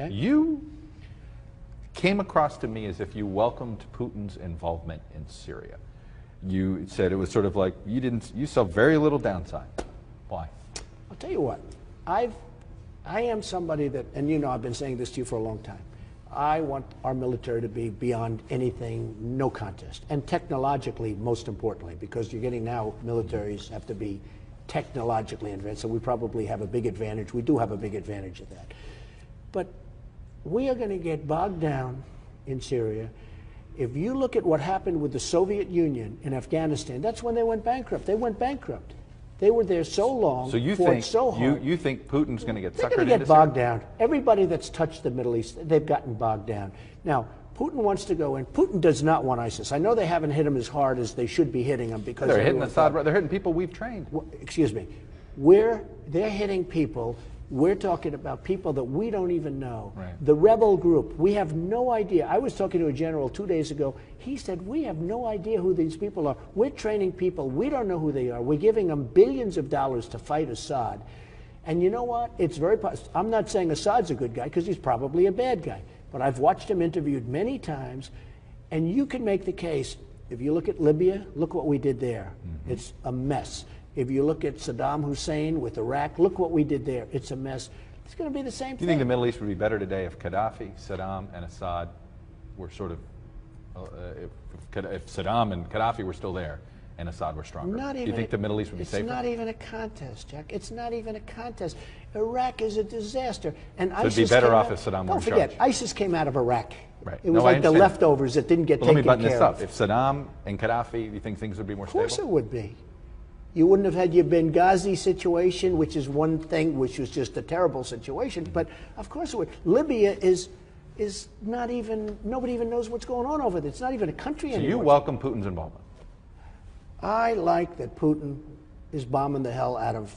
Okay. You came across to me as if you welcomed Putin's involvement in Syria. You said it was sort of like you saw very little downside. Why? I'll tell you what, I am somebody that, and you know I've been saying this to you for a long time, I want our military to be beyond anything, no contest. And technologically, most importantly, because you're getting now, militaries have to be technologically advanced, so we probably have a big advantage. We do have a big advantage of that. But we are going to get bogged down in Syria. If you look at what happened with the Soviet Union in Afghanistan, that's when they went bankrupt. They went bankrupt. They were there so long, so you fought think so hard. You think Putin's going to get suckered into Syria? They're going to get bogged down. Everybody that's touched the Middle East, they've gotten bogged down. Now, Putin wants to go in. Putin does not want ISIS. I know they haven't hit him as hard as they should be hitting him because they're hitting Assad. They're hitting people we've trained. Excuse me. They're hitting people. We're talking about people that we don't even know. Right. The rebel group, we have no idea. I was talking to a general 2 days ago. He said, we have no idea who these people are. We're training people. We don't know who they are. We're giving them billions of dollars to fight Assad. And you know what? It's very possible. I'm not saying Assad's a good guy because he's probably a bad guy. But I've watched him interviewed many times. And you can make the case, if you look at Libya, look what we did there. Mm-hmm. It's a mess. If you look at Saddam Hussein with Iraq, look what we did there. It's a mess. It's going to be the same thing. Do you think the Middle East would be better today if Gaddafi, Saddam, and Assad were sort of, if Saddam and Gaddafi were still there and Assad were stronger? Do you think the Middle East would be safer? It's not even a contest, Jack. It's not even a contest. Iraq is a disaster. And so it'd be better off if Saddam were in charge. Don't forget, ISIS came out of Iraq. Right. It was like the leftovers that didn't get taken care of. Let me button this up. If Saddam and Gaddafi, do you think things would be more stable? Of course it would be. You wouldn't have had your Benghazi situation, which is one thing, which was just a terrible situation. But of course it would. Libya is not even, nobody even knows what's going on over there. It's not even a country anymore. So you welcome Putin's involvement? I like that Putin is bombing the hell out of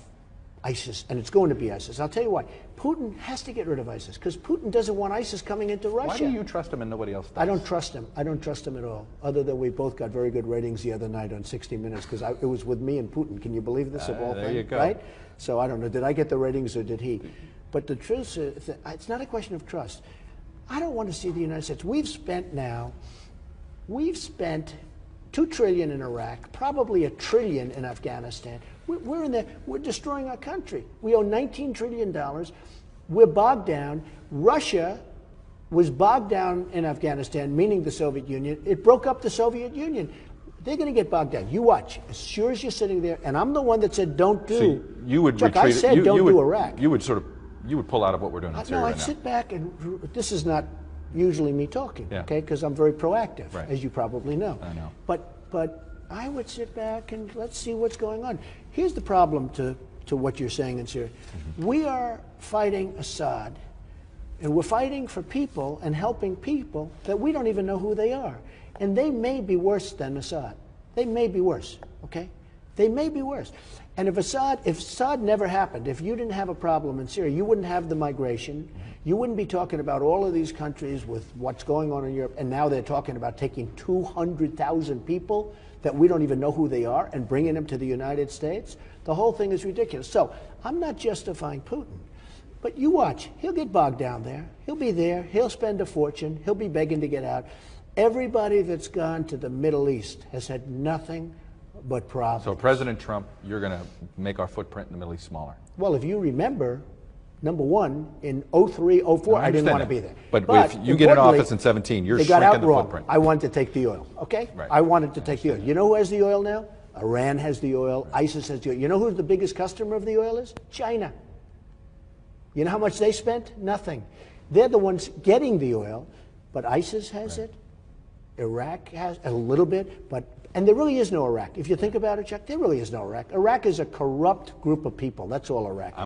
ISIS, and it's going to be ISIS. I'll tell you why. Putin has to get rid of ISIS because Putin doesn't want ISIS coming into Russia. Why do you trust him and nobody else does? I don't trust him. I don't trust him at all. Other than we both got very good ratings the other night on 60 Minutes because it was with me and Putin. Can you believe this of all things? There you go. Right? So I don't know. Did I get the ratings or did he? But the truth is, it's not a question of trust. I don't want to see the United States. We've spent $2 trillion in Iraq, probably $1 trillion in Afghanistan. We're in there. We're destroying our country. We owe $19 trillion. We're bogged down. Russia was bogged down in Afghanistan, meaning the Soviet Union. It broke up the Soviet Union. They're going to get bogged down. You watch. As sure as you're sitting there, and I'm the one that said don't do. See, you would Chuck, retreat. I said don't do Iraq. You would pull out of what we're doing in Syria No, right I'd now. sit back and this is not usually me talking, yeah. okay? Because I'm very proactive, right. as you probably know. I know. But I would sit back and let's see what's going on. Here's the problem to what you're saying in Syria. Mm-hmm. We are fighting Assad, and we're fighting for people and helping people that we don't even know who they are. And they may be worse than Assad. They may be worse, okay? They may be worse. And if Assad never happened, if you didn't have a problem in Syria, you wouldn't have the migration. You wouldn't be talking about all of these countries with what's going on in Europe. And now they're talking about taking 200,000 people that we don't even know who they are and bringing them to the United States. The whole thing is ridiculous. So I'm not justifying Putin. But you watch. He'll get bogged down there. He'll be there. He'll spend a fortune. He'll be begging to get out. Everybody that's gone to the Middle East has had nothing but problems. So President Trump, you're going to make our footprint in the Middle East smaller. Well, if you remember, number one, in 03, 04, I didn't want to be there. But if you get in office in 17, you're shrinking the footprint. I wanted to take the oil, okay? Right. I wanted to take the oil. You know who has the oil now? Iran has the oil. ISIS has the oil. You know who the biggest customer of the oil is? China. You know how much they spent? Nothing. They're the ones getting the oil, but ISIS has it. Iraq has a little bit, and there really is no Iraq. If you think about it, Chuck, there really is no Iraq. Iraq is a corrupt group of people. That's all Iraq is.